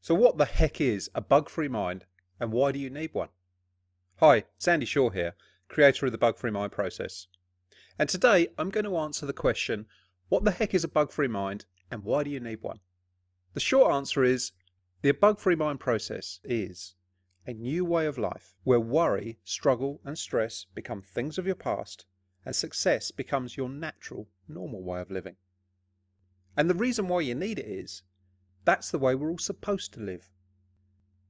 So what the heck is a bug-free mind, and why do you need one? Hi, Sandy Shaw here, creator of the bug-free mind process. And today I'm going to answer the question, what the heck is a bug-free mind and why do you need one? The short answer is, the bug-free mind process is a new way of life where worry, struggle and stress become things of your past and success becomes your natural, normal way of living. And the reason why you need it is, that's the way we're all supposed to live.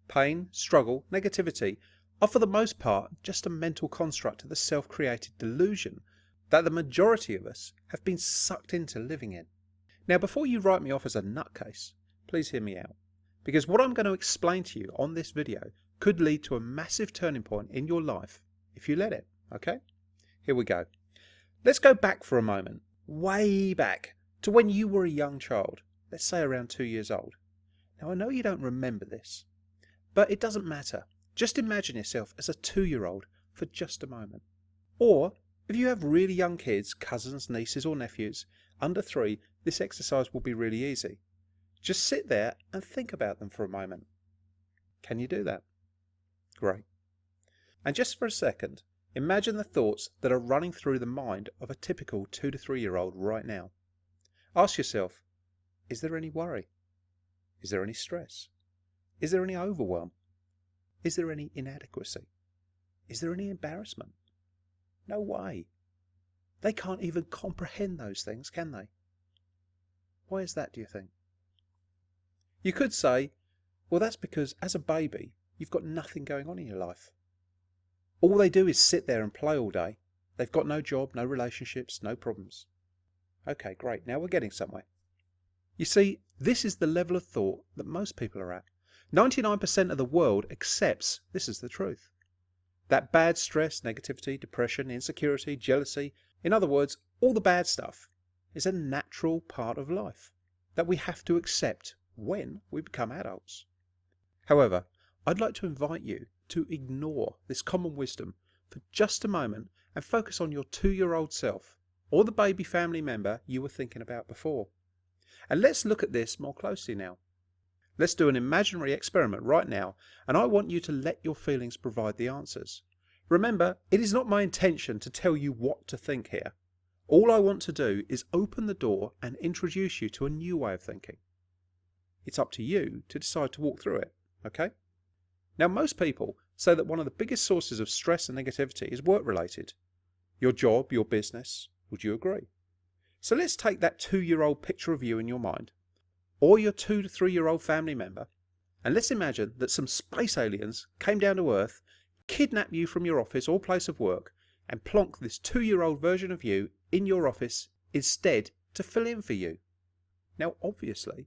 Pain, struggle, negativity are for the most part just a mental construct of the self-created delusion that the majority of us have been sucked into living in. Now, before you write me off as a nutcase, please hear me out, because what I'm going to explain to you on this video could lead to a massive turning point in your life if you let it, okay? Here we go. Let's go back for a moment, way back to when you were a young child, let's say around 2 years old. Now, I know you don't remember this, but it doesn't matter. Just imagine yourself as a 2-year-old for just a moment. Or if you have really young kids, cousins, nieces or nephews, under 3, this exercise will be really easy. Just sit there and think about them for a moment. Can you do that? Great. And just for a second, imagine the thoughts that are running through the mind of a typical 2 to 3-year-old right now. Ask yourself, is there any worry? Is there any stress? Is there any overwhelm? Is there any inadequacy? Is there any embarrassment? No way. They can't even comprehend those things, can they? Why is that, do you think? You could say, well, that's because as a baby, you've got nothing going on in your life. All they do is sit there and play all day. They've got no job, no relationships, no problems. Okay, great. Now we're getting somewhere. You see, this is the level of thought that most people are at. 99% of the world accepts this is the truth. That bad stress, negativity, depression, insecurity, jealousy, in other words, all the bad stuff, is a natural part of life that we have to accept when we become adults. However, I'd like to invite you to ignore this common wisdom for just a moment and focus on your 2-year-old self or the baby family member you were thinking about before. And let's look at this more closely now. Let's do an imaginary experiment right now, and I want you to let your feelings provide the answers. Remember, it is not my intention to tell you what to think here. All I want to do is open the door and introduce you to a new way of thinking. It's up to you to decide to walk through it, okay? Now, most people say that one of the biggest sources of stress and negativity is work-related. Your job, your business. Would you agree? So let's take that 2-year-old picture of you in your mind, or your 2 to 3-year-old family member, and let's imagine that some space aliens came down to Earth, kidnapped you from your office or place of work, and plonk this 2-year-old version of you in your office instead to fill in for you. Now, obviously,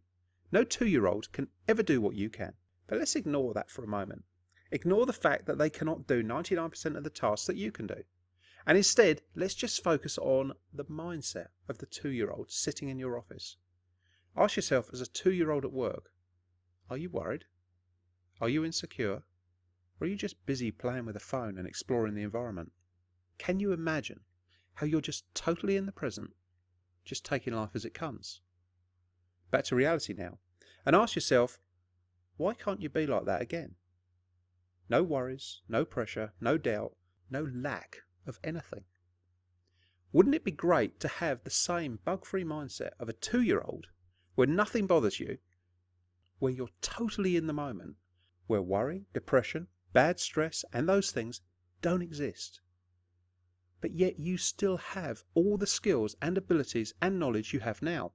no 2-year-old can ever do what you can, but let's ignore that for a moment. Ignore the fact that they cannot do 99% of the tasks that you can do. And instead, let's just focus on the mindset of the 2-year-old sitting in your office. Ask yourself as a 2-year-old at work, are you worried? Are you insecure? Or are you just busy playing with a phone and exploring the environment? Can you imagine how you're just totally in the present, just taking life as it comes? Back to reality now, and ask yourself, why can't you be like that again? No worries, no pressure, no doubt, no lack of anything. Wouldn't it be great to have the same bug-free mindset of a 2-year-old where nothing bothers you, where you're totally in the moment, where worry, depression, bad stress and those things don't exist, but yet you still have all the skills and abilities and knowledge you have now?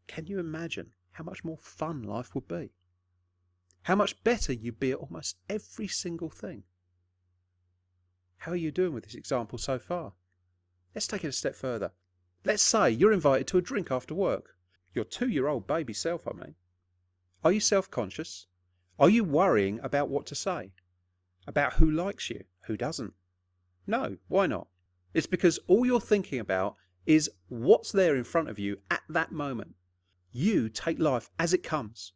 Can you imagine how much more fun life would be? How much better you'd be at almost every single thing? How are you doing with this example so far? Let's take it a step further. Let's say you're invited to a drink after work. Your 2-year-old baby self, I mean. Are you self-conscious? Are you worrying about what to say? About who likes you, who doesn't? No, why not? It's because all you're thinking about is what's there in front of you at that moment. You take life as it comes.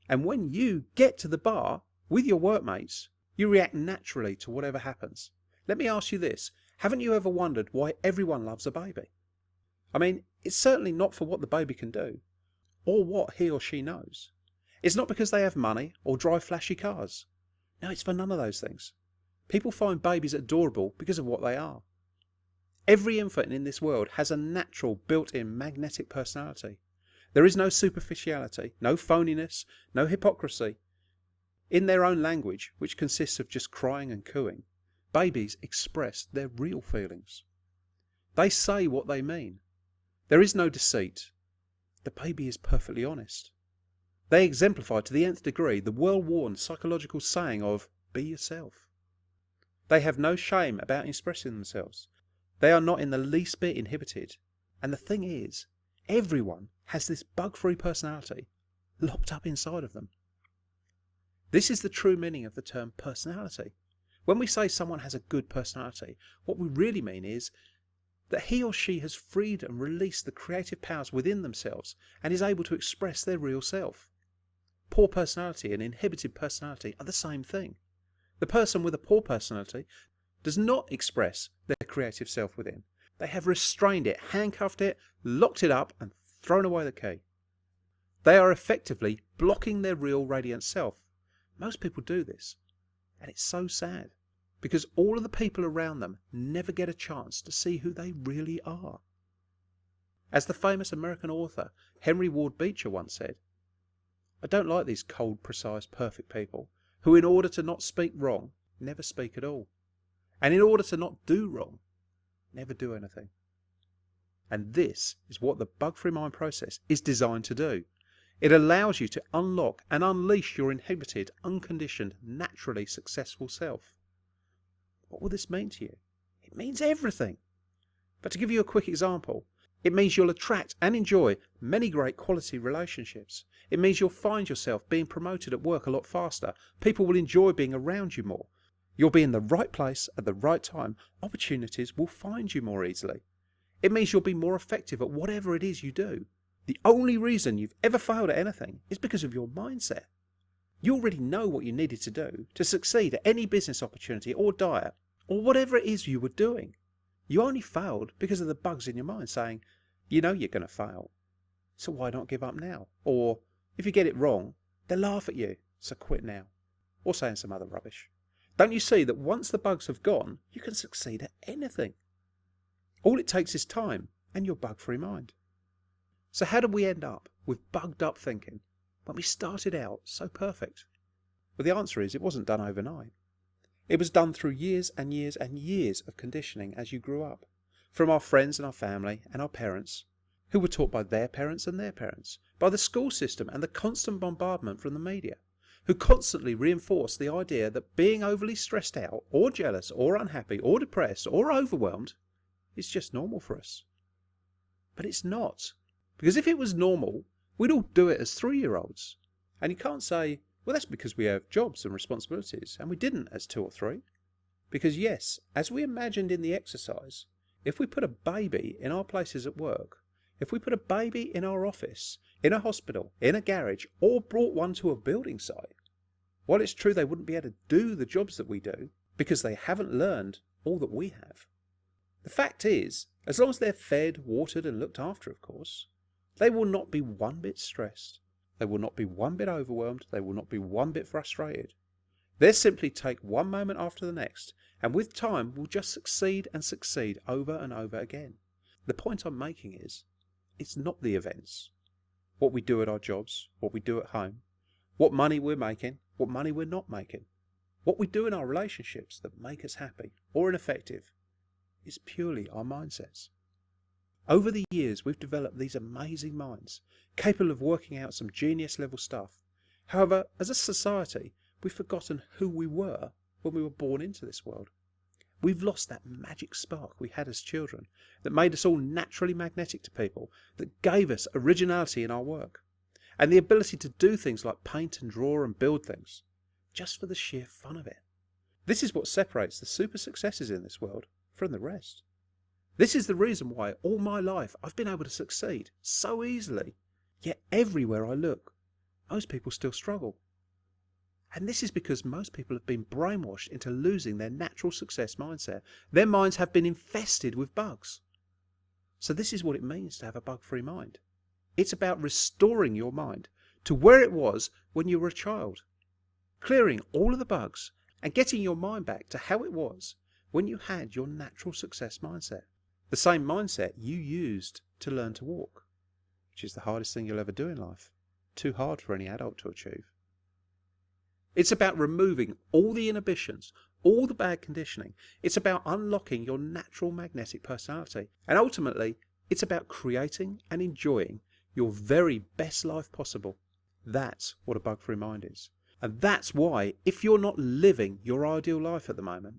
And when you get to the bar with your workmates, you react naturally to whatever happens. Let me ask you this. Haven't you ever wondered why everyone loves a baby? I mean, it's certainly not for what the baby can do, or what he or she knows. It's not because they have money or drive flashy cars. No, it's for none of those things. People find babies adorable because of what they are. Every infant in this world has a natural, built-in magnetic personality. There is no superficiality, no phoniness, no hypocrisy. In their own language, which consists of just crying and cooing, babies express their real feelings. They say what they mean. There is no deceit. The baby is perfectly honest. They exemplify to the nth degree the well-worn psychological saying of, be yourself. They have no shame about expressing themselves. They are not in the least bit inhibited. And the thing is, everyone has this bug-free personality locked up inside of them. This is the true meaning of the term personality. When we say someone has a good personality, what we really mean is that he or she has freed and released the creative powers within themselves and is able to express their real self. Poor personality and inhibited personality are the same thing. The person with a poor personality does not express their creative self within. They have restrained it, handcuffed it, locked it up and thrown away the key. They are effectively blocking their real radiant self. Most people do this, and it's so sad because all of the people around them never get a chance to see who they really are. As the famous American author Henry Ward Beecher once said, I don't like these cold, precise, perfect people who, in order to not speak wrong, never speak at all, and in order to not do wrong, never do anything. And this is what the bug-free mind process is designed to do. It allows you to unlock and unleash your inhibited, unconditioned, naturally successful self. What will this mean to you? It means everything. But to give you a quick example, it means you'll attract and enjoy many great quality relationships. It means you'll find yourself being promoted at work a lot faster. People will enjoy being around you more. You'll be in the right place at the right time. Opportunities will find you more easily. It means you'll be more effective at whatever it is you do. The only reason you've ever failed at anything is because of your mindset. You already know what you needed to do to succeed at any business opportunity or diet or whatever it is you were doing. You only failed because of the bugs in your mind saying, you know you're going to fail, so why not give up now? Or, if you get it wrong, they'll laugh at you, so quit now. Or saying some other rubbish. Don't you see that once the bugs have gone, you can succeed at anything? All it takes is time and your bug-free mind. So how did we end up with bugged up thinking when we started out so perfect? Well, the answer is it wasn't done overnight. It was done through years and years and years of conditioning as you grew up, from our friends and our family and our parents, who were taught by their parents and their parents, by the school system and the constant bombardment from the media, who constantly reinforced the idea that being overly stressed out or jealous or unhappy or depressed or overwhelmed is just normal for us. But it's not, because if it was normal, we'd all do it as 3-year-olds. And you can't say, well, that's because we have jobs and responsibilities, and we didn't as 2 or 3. Because yes, as we imagined in the exercise, if we put a baby in our places at work, if we put a baby in our office, in a hospital, in a garage, or brought one to a building site, while it's true they wouldn't be able to do the jobs that we do, because they haven't learned all that we have. The fact is, as long as they're fed, watered, and looked after, of course, they will not be one bit stressed. They will not be one bit overwhelmed. They will not be one bit frustrated. They'll simply take one moment after the next, and with time will just succeed and succeed over and over again. The point I'm making is, it's not the events, what we do at our jobs, what we do at home, what money we're making, what money we're not making, what we do in our relationships that make us happy or ineffective. It's purely our mindsets. Over the years, we've developed these amazing minds, capable of working out some genius level stuff. However, as a society, we've forgotten who we were when we were born into this world. We've lost that magic spark we had as children that made us all naturally magnetic to people, that gave us originality in our work, and the ability to do things like paint and draw and build things, just for the sheer fun of it. This is what separates the super successes in this world from the rest. This is the reason why all my life I've been able to succeed so easily, yet everywhere I look, most people still struggle. And this is because most people have been brainwashed into losing their natural success mindset. Their minds have been infested with bugs. So this is what it means to have a bug-free mind. It's about restoring your mind to where it was when you were a child, clearing all of the bugs and getting your mind back to how it was when you had your natural success mindset. The same mindset you used to learn to walk, which is the hardest thing you'll ever do in life. Too hard for any adult to achieve. It's about removing all the inhibitions, all the bad conditioning. It's about unlocking your natural magnetic personality. And ultimately, it's about creating and enjoying your very best life possible. That's what a bug-free mind is. And that's why, if you're not living your ideal life at the moment,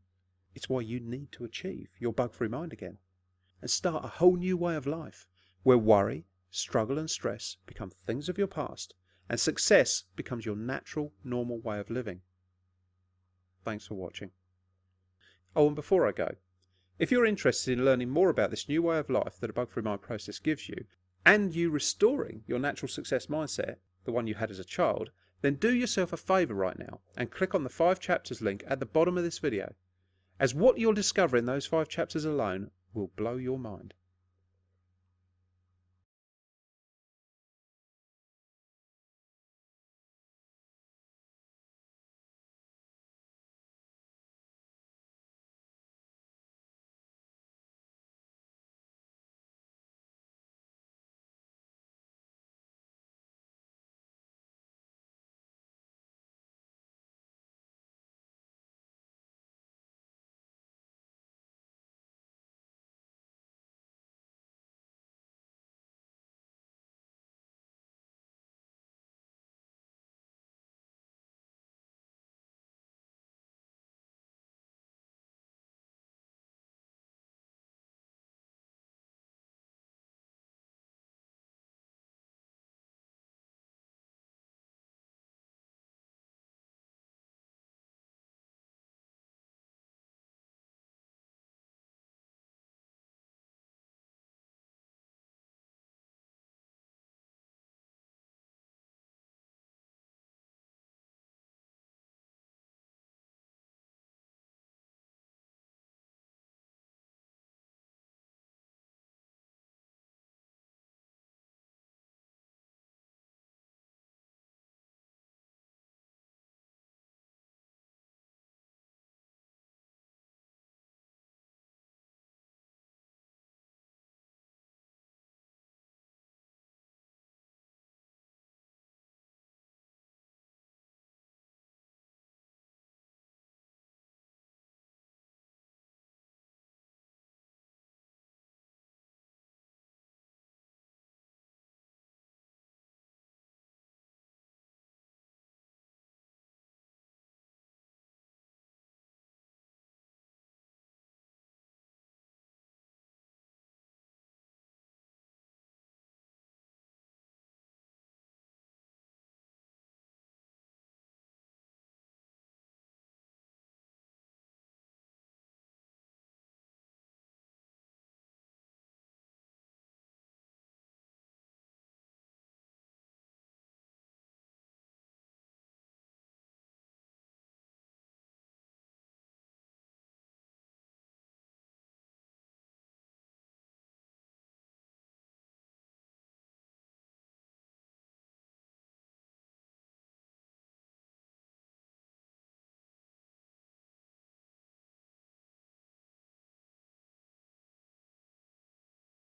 it's why you need to achieve your bug-free mind again and start a whole new way of life where worry, struggle and stress become things of your past and success becomes your natural, normal way of living. Thanks for watching. Oh, and before I go, if you're interested in learning more about this new way of life that a bug-free mind process gives you, and you restoring your natural success mindset, the one you had as a child, then do yourself a favour right now and click on the 5 chapters link at the bottom of this video, as what you'll discover in those 5 chapters alone will blow your mind.